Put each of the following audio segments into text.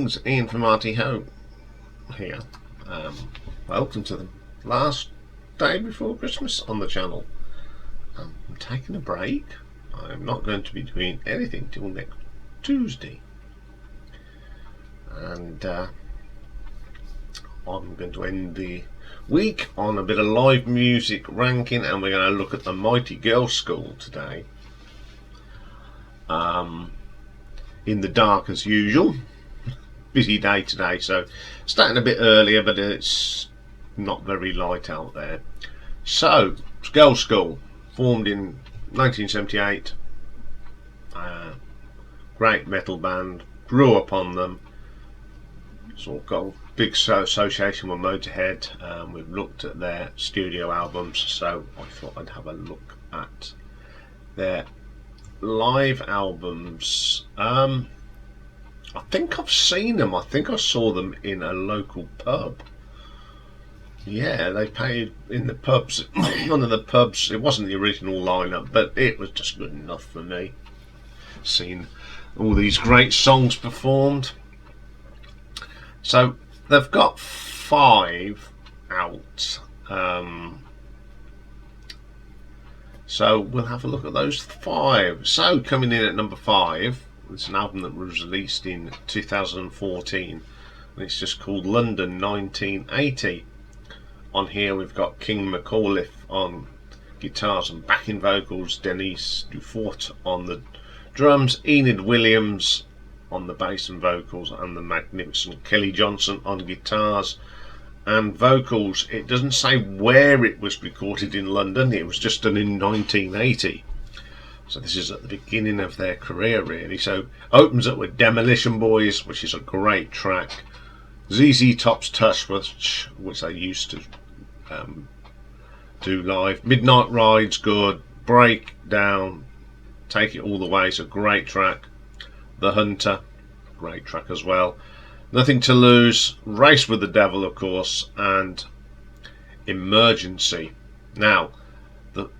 Greetings, Iain from Arty Ho here. Welcome to the last day before Christmas on the channel. I'm taking a break. I'm not going to be doing anything till next Tuesday. And I'm going to end the week on a bit of live music ranking, and we're going to look at the mighty Girlschool today. In the dark as usual. Busy day today, so starting a bit earlier, but it's not very light out there. So, Girlschool, formed in 1978, great metal band, grew up on them, sort of got a big association with Motorhead. We've looked at their studio albums, so I thought I'd have a look at their live albums. I think I've seen them. I think I saw them in a local pub. Yeah, they played in the pubs. One of the pubs. It wasn't the original lineup, but it was just good enough for me. Seeing all these great songs performed. So they've got 5 out. So we'll have a look at those 5. So coming in at number 5. It's an album that was released in 2014, and it's just called London 1980. On here we've got King McAuliffe on guitars and backing vocals, Denise Dufort on the drums, Enid Williams on the bass and vocals, and the magnificent Kelly Johnson on guitars and vocals. It doesn't say where it was recorded in London, it was just done in 1980. So this is at the beginning of their career, really. So opens up with Demolition Boys, which is a great track. ZZ Top's Touch, which they used to do live. Midnight Ride's good. Breakdown, Take It All the Way is a great track. The Hunter, great track as well. Nothing to Lose, Race with the Devil, of course, and Emergency. Now,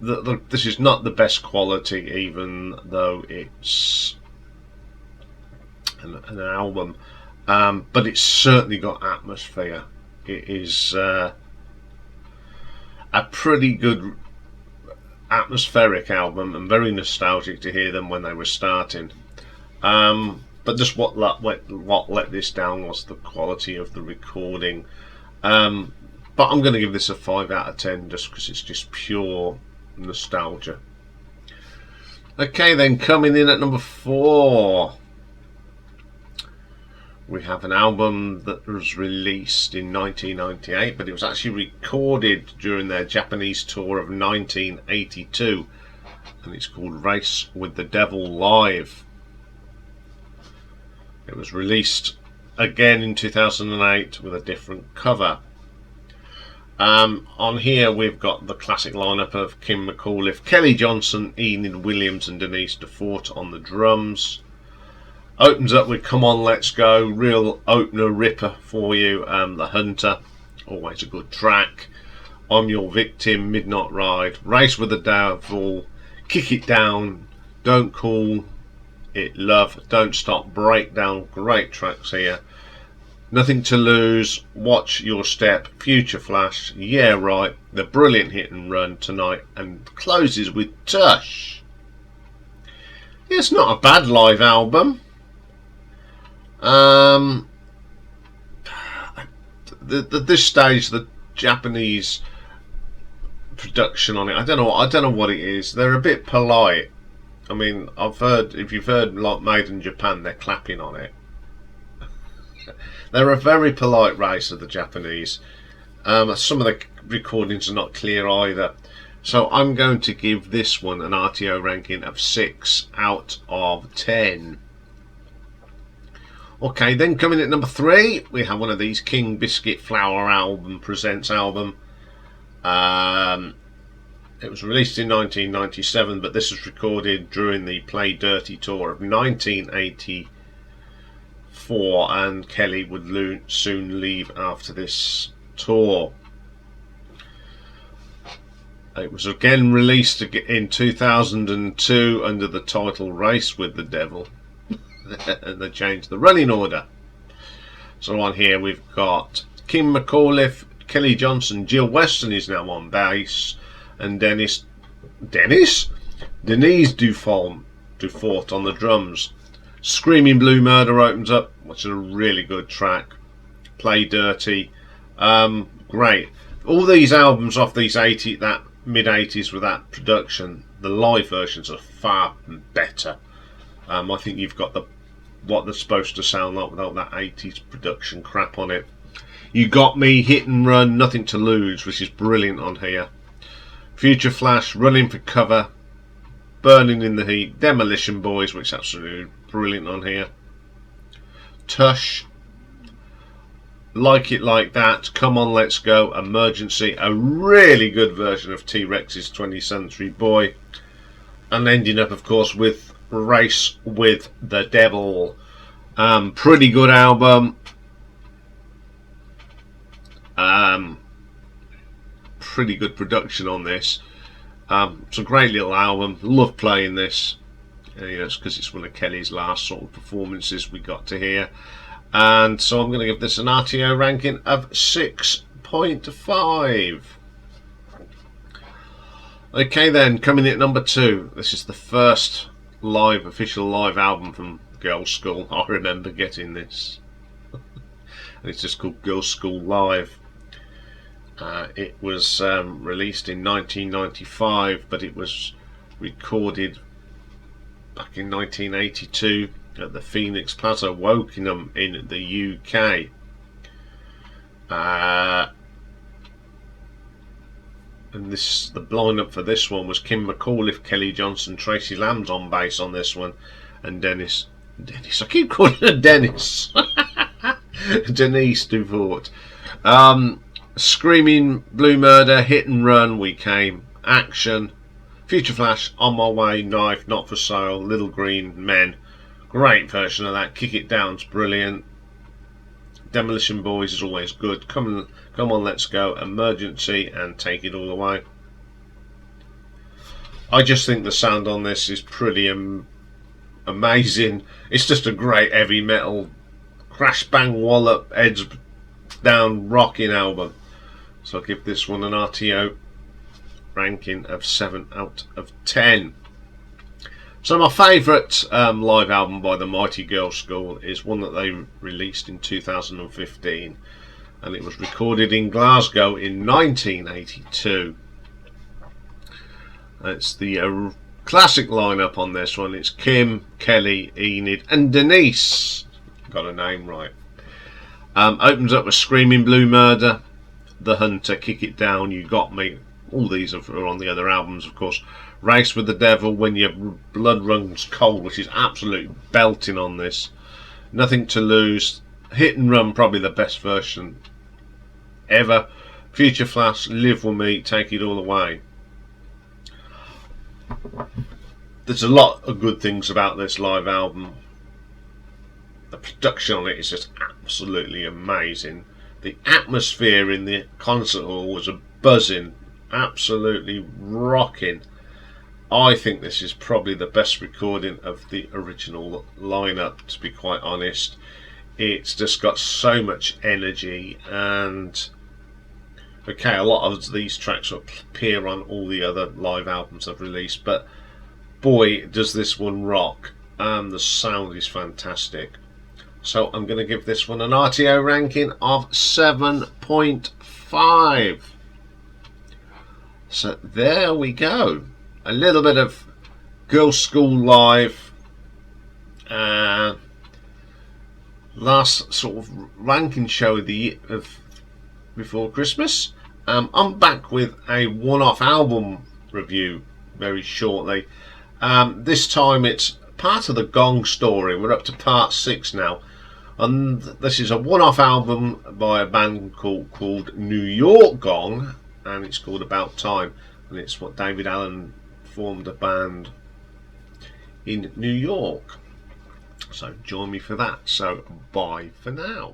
this is not the best quality, even though it's an album, but it's certainly got atmosphere. It is a pretty good atmospheric album, and very nostalgic to hear them when they were starting. But just what let this down was the quality of the recording. But I'm going to give this a 5 out of 10 just because it's just pure nostalgia. Okay, then coming in at number 4, we have an album that was released in 1998, but it was actually recorded during their Japanese tour of 1982, and it's called Race with the Devil Live. It was released again in 2008 with a different cover. On here we've got the classic lineup of King McAuliffe, Kelly Johnson, Enid Williams and Denise Dufort on the drums. Opens up with Come On Let's Go, real opener ripper for you. The Hunter, always a good track. I'm Your Victim, Midnight Ride, Race with the Devil, Kick It Down, Don't Call It Love, Don't Stop, Breakdown, great tracks here. Nothing to Lose, Watch Your Step, Future Flash, Yeah Right, the brilliant Hit and Run Tonight, and closes with Tush. It's not a bad live album. At this stage, the Japanese production on it, I don't know what it is. They're a bit polite. I mean, if you've heard like Made in Japan, they're clapping on it. They're a very polite race of the Japanese. Some of the recordings are not clear either. So I'm going to give this one an RTO ranking of 6 out of 10. Okay, then coming at number 3, we have one of these King Biscuit Flower album presents album. It was released in 1997, but this was recorded during the Play Dirty tour of 1984. And Kelly would soon leave after this tour. It was again released in 2002 under the title Race with the Devil. And they changed the running order. So on here we've got Kim McAuliffe, Kelly Johnson, Jill Weston is now on bass, and Denise Dufort on the drums. Screaming Blue Murder opens up, which is a really good track. Play Dirty, great. All these albums off these that mid 80s with that production, the live versions are far better. I think you've got what they're supposed to sound like without that 80s production crap on it. You Got Me, Hit and Run, Nothing to Lose, which is brilliant on here. Future Flash, Running for Cover, Burning in the Heat, Demolition Boys, which is absolutely brilliant on here. Tush, Like It Like That, Come On Let's Go, Emergency, a really good version of T-Rex's 20th Century Boy, and ending up of course with Race with the Devil. Pretty good album. Pretty good production on this. It's a great little album. Love playing this. It's because it's one of Kelly's last sort of performances we got to hear. And so I'm going to give this an RTO ranking of 6.5. Okay then, coming in at number 2. This is the first official live album from Girlschool. I remember getting this. And it's just called Girlschool Live. It was released in 1995, but it was recorded back in 1982 at the Phoenix Plaza, Wokingham in the UK. And the lineup for this one was Kim McAuliffe, Kelly Johnson, Tracy Lamb's on bass on this one, and Dennis, I keep calling her Dennis. Denise Dufort. Screaming Blue Murder, Hit and Run, We Came, Action, Future Flash, On My Way, Knife, Not For Sale, Little Green Men. Great version of that. Kick It Down's brilliant. Demolition Boys is always good. Come On Let's Go, Emergency, and Take It All Away. I just think the sound on this is pretty amazing. It's just a great heavy metal crash bang wallop heads down rocking album. So I'll give this one an RTO ranking of 7 out of 10. So my favourite live album by the mighty Girlschool is one that they released in 2015, and it was recorded in Glasgow in 1982. It's the classic lineup on this one. It's Kim, Kelly, Enid and Denise. Got a name right. Opens up with Screaming Blue Murder, The Hunter, Kick It Down, You Got Me. All these are on the other albums, of course. Race with the Devil, When Your Blood Runs Cold, which is absolutely belting on this. Nothing to Lose, Hit and Run, probably the best version ever. Future Flash, Live With Me, Take It All Away. There's a lot of good things about this live album. The production on it is just absolutely amazing. The atmosphere in the concert hall was a buzzing, absolutely rocking. I think this is probably the best recording of the original lineup, to be quite honest. It's just got so much energy, and okay, a lot of these tracks appear on all the other live albums I've released, but boy does this one rock. The sound is fantastic. So I'm going to give this one an RTO ranking of 7.5. So there we go. A little bit of Girlschool Live. Last sort of ranking show of before Christmas. I'm back with a one-off album review very shortly. This time it's part of the Gong story. We're up to part 6 now. And this is a one-off album by a band called New York Gong, and it's called About Time, and it's what David Allen formed a band in New York. So join me for that. So bye for now.